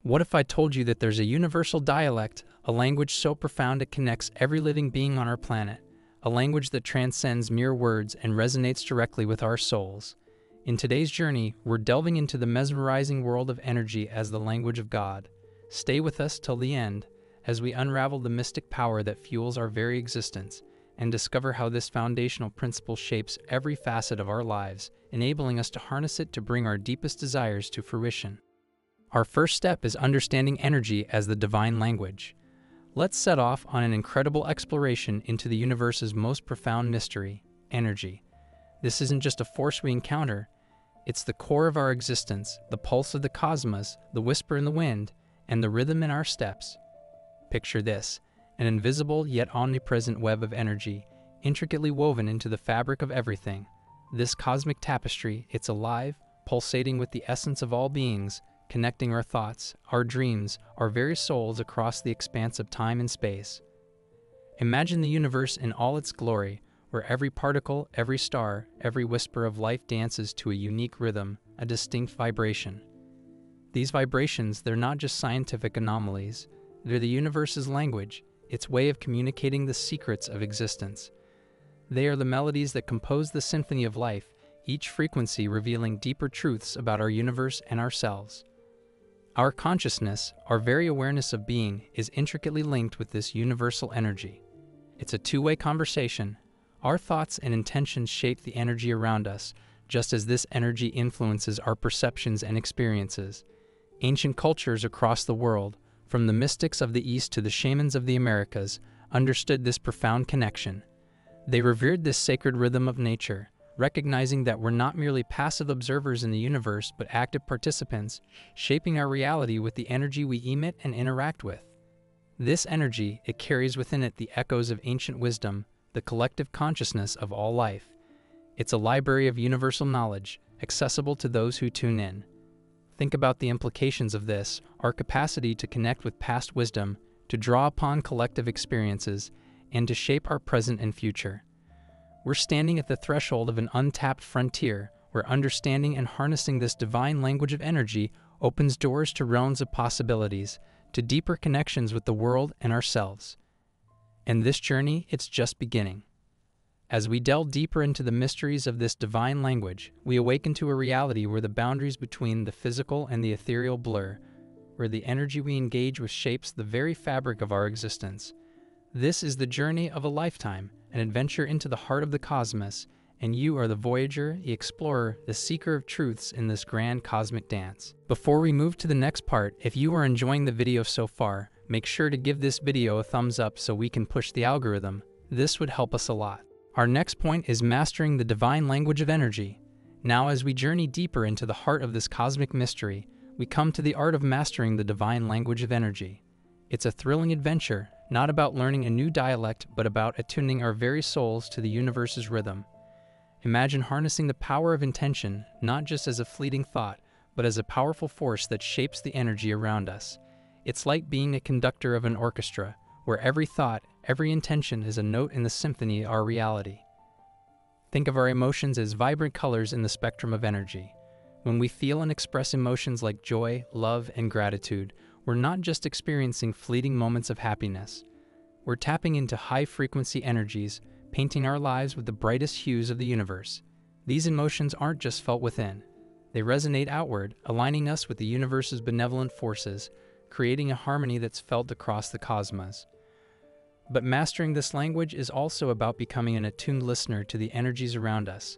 What if I told you that there's a universal dialect, a language so profound it connects every living being on our planet, a language that transcends mere words and resonates directly with our souls? In today's journey, we're delving into the mesmerizing world of energy as the language of God. Stay with us till the end as we unravel the mystic power that fuels our very existence and discover how this foundational principle shapes every facet of our lives, enabling us to harness it to bring our deepest desires to fruition. Our first step is understanding energy as the divine language. Let's set off on an incredible exploration into the universe's most profound mystery, energy. This isn't just a force we encounter, it's the core of our existence, the pulse of the cosmos, the whisper in the wind, and the rhythm in our steps. Picture this, an invisible yet omnipresent web of energy, intricately woven into the fabric of everything. This cosmic tapestry, it's alive, pulsating with the essence of all beings, connecting our thoughts, our dreams, our very souls across the expanse of time and space. Imagine the universe in all its glory, where every particle, every star, every whisper of life dances to a unique rhythm, a distinct vibration. These vibrations, they're not just scientific anomalies, they're the universe's language, its way of communicating the secrets of existence. They are the melodies that compose the symphony of life, each frequency revealing deeper truths about our universe and ourselves. Our consciousness, our very awareness of being, is intricately linked with this universal energy. It's a two-way conversation. Our thoughts and intentions shape the energy around us, just as this energy influences our perceptions and experiences. Ancient cultures across the world, from the mystics of the East to the shamans of the Americas, understood this profound connection. They revered this sacred rhythm of nature, recognizing that we're not merely passive observers in the universe but active participants, shaping our reality with the energy we emit and interact with. This energy, it carries within it the echoes of ancient wisdom, the collective consciousness of all life. It's a library of universal knowledge, accessible to those who tune in. Think about the implications of this, our capacity to connect with past wisdom, to draw upon collective experiences, and to shape our present and future. We're standing at the threshold of an untapped frontier where understanding and harnessing this divine language of energy opens doors to realms of possibilities, to deeper connections with the world and ourselves. And this journey, it's just beginning. As we delve deeper into the mysteries of this divine language, we awaken to a reality where the boundaries between the physical and the ethereal blur, where the energy we engage with shapes the very fabric of our existence. This is the journey of a lifetime, an adventure into the heart of the cosmos, and you are the voyager, the explorer, the seeker of truths in this grand cosmic dance. Before we move to the next part, if you are enjoying the video so far, make sure to give this video a thumbs up so we can push the algorithm. This would help us a lot. Our next point is mastering the divine language of energy. Now, as we journey deeper into the heart of this cosmic mystery, we come to the art of mastering the divine language of energy. It's a thrilling adventure, not about learning a new dialect, but about attuning our very souls to the universe's rhythm. Imagine harnessing the power of intention, not just as a fleeting thought, but as a powerful force that shapes the energy around us. It's like being a conductor of an orchestra, where every thought, every intention is a note in the symphony of our reality. Think of our emotions as vibrant colors in the spectrum of energy. When we feel and express emotions like joy, love, and gratitude, we're not just experiencing fleeting moments of happiness. We're tapping into high-frequency energies, painting our lives with the brightest hues of the universe. These emotions aren't just felt within. They resonate outward, aligning us with the universe's benevolent forces, creating a harmony that's felt across the cosmos. But mastering this language is also about becoming an attuned listener to the energies around us.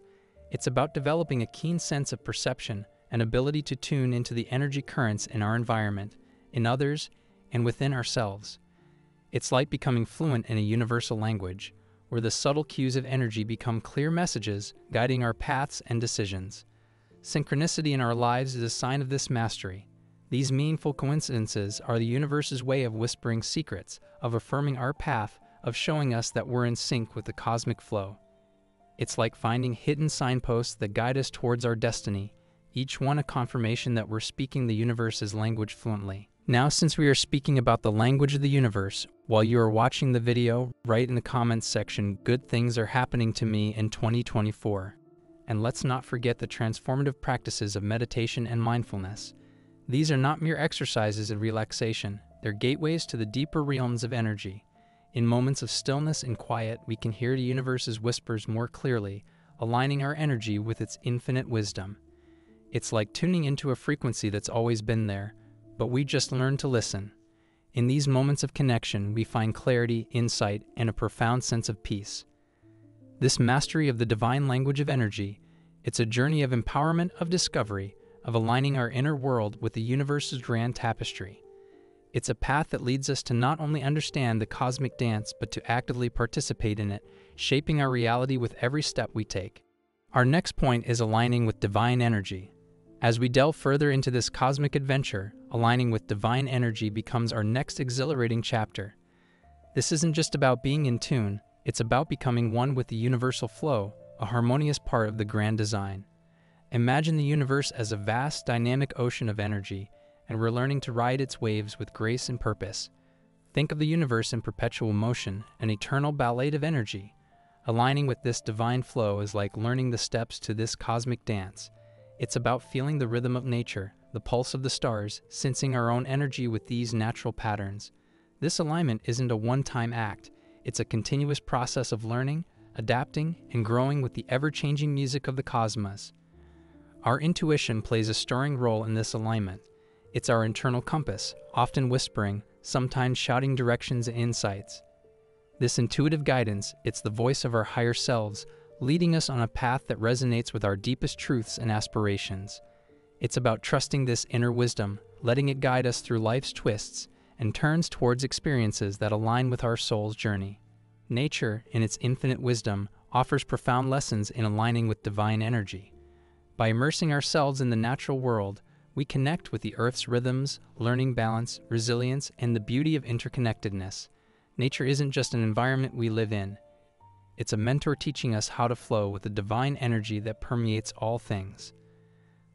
It's about developing a keen sense of perception, an ability to tune into the energy currents in our environment, in others, and within ourselves. It's like becoming fluent in a universal language, where the subtle cues of energy become clear messages guiding our paths and decisions. Synchronicity in our lives is a sign of this mastery. These meaningful coincidences are the universe's way of whispering secrets, of affirming our path, of showing us that we're in sync with the cosmic flow. It's like finding hidden signposts that guide us towards our destiny, each one a confirmation that we're speaking the universe's language fluently. Now, since we are speaking about the language of the universe, while you are watching the video, write in the comments section, "Good things are happening to me in 2024. And let's not forget the transformative practices of meditation and mindfulness. These are not mere exercises in relaxation, they're gateways to the deeper realms of energy. In moments of stillness and quiet, we can hear the universe's whispers more clearly, aligning our energy with its infinite wisdom. It's like tuning into a frequency that's always been there, but we just learn to listen. In these moments of connection, we find clarity, insight, and a profound sense of peace. This mastery of the divine language of energy, it's a journey of empowerment, of discovery, of aligning our inner world with the universe's grand tapestry. It's a path that leads us to not only understand the cosmic dance, but to actively participate in it, shaping our reality with every step we take. Our next point is aligning with divine energy. As we delve further into this cosmic adventure, aligning with divine energy becomes our next exhilarating chapter. This isn't just about being in tune, it's about becoming one with the universal flow, a harmonious part of the grand design. Imagine the universe as a vast, dynamic ocean of energy, and we're learning to ride its waves with grace and purpose. Think of the universe in perpetual motion, an eternal ballet of energy. Aligning with this divine flow is like learning the steps to this cosmic dance. It's about feeling the rhythm of nature, the pulse of the stars, sensing our own energy with these natural patterns. This alignment isn't a one-time act. It's a continuous process of learning, adapting, and growing with the ever-changing music of the cosmos. Our intuition plays a stirring role in this alignment. It's our internal compass, often whispering, sometimes shouting directions and insights. This intuitive guidance, it's the voice of our higher selves, leading us on a path that resonates with our deepest truths and aspirations. It's about trusting this inner wisdom, letting it guide us through life's twists and turns towards experiences that align with our soul's journey. Nature, in its infinite wisdom, offers profound lessons in aligning with divine energy. By immersing ourselves in the natural world, we connect with the Earth's rhythms, learning balance, resilience, and the beauty of interconnectedness. Nature isn't just an environment we live in. It's a mentor teaching us how to flow with the divine energy that permeates all things.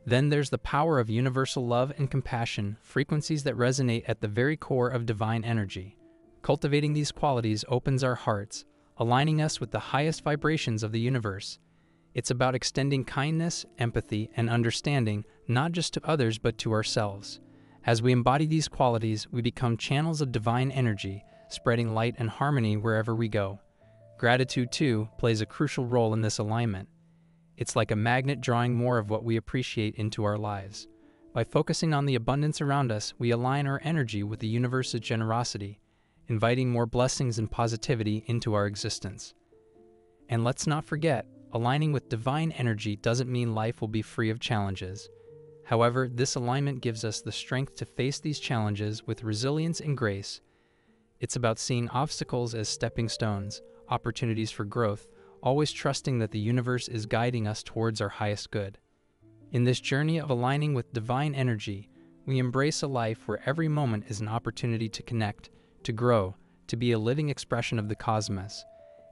Then there's the power of universal love and compassion, frequencies that resonate at the very core of divine energy. Cultivating these qualities opens our hearts, aligning us with the highest vibrations of the universe. It's about extending kindness, empathy, and understanding, not just to others but to ourselves. As we embody these qualities, we become channels of divine energy, spreading light and harmony wherever we go. Gratitude, too, plays a crucial role in this alignment. It's like a magnet drawing more of what we appreciate into our lives. By focusing on the abundance around us, we align our energy with the universe's generosity, inviting more blessings and positivity into our existence. And let's not forget, aligning with divine energy doesn't mean life will be free of challenges. However, this alignment gives us the strength to face these challenges with resilience and grace. It's about seeing obstacles as stepping stones, opportunities for growth, always trusting that the universe is guiding us towards our highest good. In this journey of aligning with divine energy, we embrace a life where every moment is an opportunity to connect, to grow, to be a living expression of the cosmos.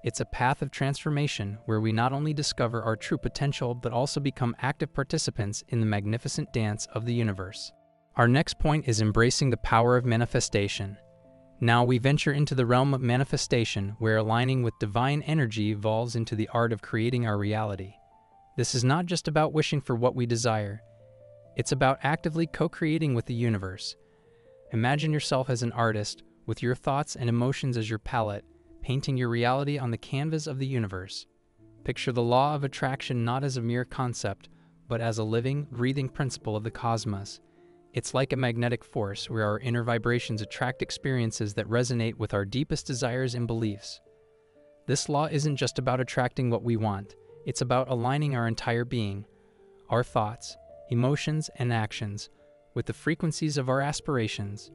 It's a path of transformation where we not only discover our true potential but also become active participants in the magnificent dance of the universe. Our next point is embracing the power of manifestation. Now we venture into the realm of manifestation, where aligning with divine energy evolves into the art of creating our reality. This is not just about wishing for what we desire. It's about actively co-creating with the universe. Imagine yourself as an artist, with your thoughts and emotions as your palette, painting your reality on the canvas of the universe. Picture the law of attraction not as a mere concept, but as a living, breathing principle of the cosmos. It's like a magnetic force where our inner vibrations attract experiences that resonate with our deepest desires and beliefs. This law isn't just about attracting what we want, it's about aligning our entire being, our thoughts, emotions, and actions, with the frequencies of our aspirations.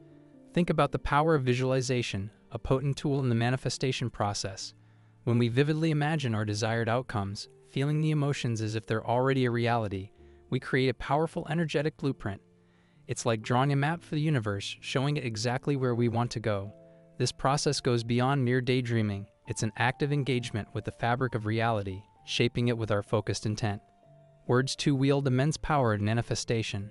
Think about the power of visualization, a potent tool in the manifestation process. When we vividly imagine our desired outcomes, feeling the emotions as if they're already a reality, we create a powerful energetic blueprint. It's like drawing a map for the universe, showing it exactly where we want to go. This process goes beyond mere daydreaming. It's an active engagement with the fabric of reality, shaping it with our focused intent. Words too wield immense power in manifestation.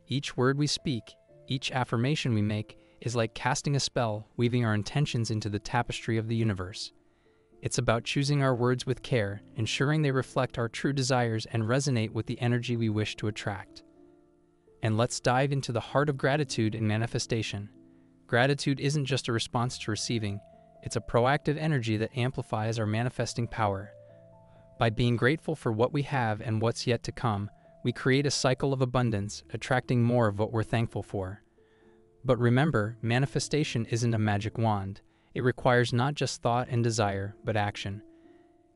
Each word we speak, each affirmation we make, is like casting a spell, weaving our intentions into the tapestry of the universe. It's about choosing our words with care, ensuring they reflect our true desires and resonate with the energy we wish to attract. And let's dive into the heart of gratitude and manifestation. Gratitude isn't just a response to receiving, it's a proactive energy that amplifies our manifesting power. By being grateful for what we have and what's yet to come, we create a cycle of abundance, attracting more of what we're thankful for. But remember, manifestation isn't a magic wand. It requires not just thought and desire, but action.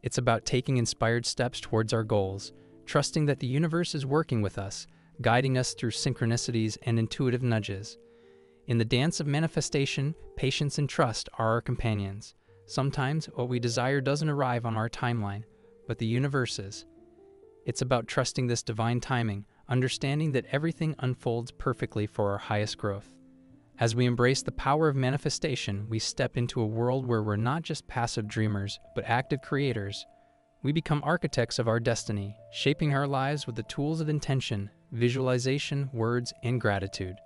It's about taking inspired steps towards our goals, trusting that the universe is working with us, guiding us through synchronicities and intuitive nudges. In the dance of manifestation, patience and trust are our companions. Sometimes what we desire doesn't arrive on our timeline, but the universe's. It's about trusting this divine timing, understanding that everything unfolds perfectly for our highest growth. As we embrace the power of manifestation, we step into a world where we're not just passive dreamers, but active creators. We become architects of our destiny, shaping our lives with the tools of intention, visualization, words, and gratitude.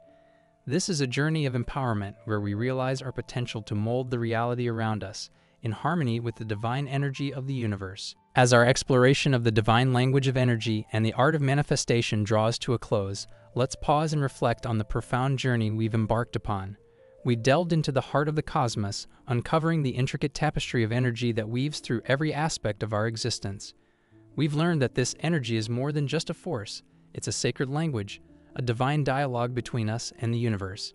This is a journey of empowerment where we realize our potential to mold the reality around us, in harmony with the divine energy of the universe. As our exploration of the divine language of energy and the art of manifestation draws to a close, let's pause and reflect on the profound journey we've embarked upon. We delved into the heart of the cosmos, uncovering the intricate tapestry of energy that weaves through every aspect of our existence. We've learned that this energy is more than just a force, it's a sacred language, a divine dialogue between us and the universe.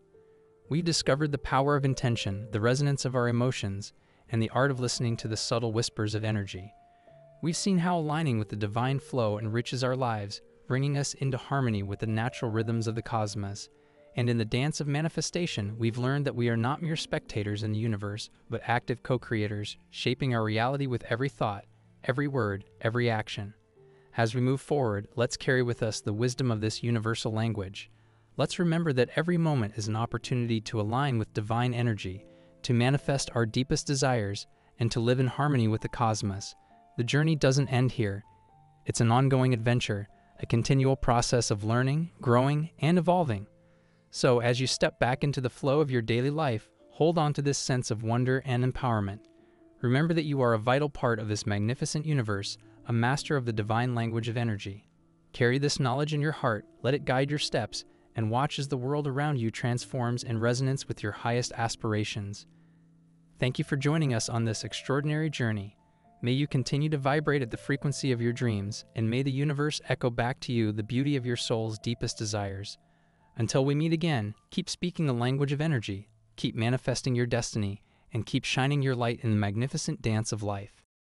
We've discovered the power of intention, the resonance of our emotions, and the art of listening to the subtle whispers of energy. We've seen how aligning with the divine flow enriches our lives, bringing us into harmony with the natural rhythms of the cosmos. And in the dance of manifestation, we've learned that we are not mere spectators in the universe, but active co-creators, shaping our reality with every thought, every word, every action. As we move forward, let's carry with us the wisdom of this universal language. Let's remember that every moment is an opportunity to align with divine energy, to manifest our deepest desires, and to live in harmony with the cosmos. The journey doesn't end here. It's an ongoing adventure, a continual process of learning, growing, and evolving. So, as you step back into the flow of your daily life, hold on to this sense of wonder and empowerment. Remember that you are a vital part of this magnificent universe, a master of the divine language of energy. Carry this knowledge in your heart, let it guide your steps, and watch as the world around you transforms in resonance with your highest aspirations. Thank you for joining us on this extraordinary journey. May you continue to vibrate at the frequency of your dreams, and may the universe echo back to you the beauty of your soul's deepest desires. Until we meet again, keep speaking the language of energy, keep manifesting your destiny, and keep shining your light in the magnificent dance of life.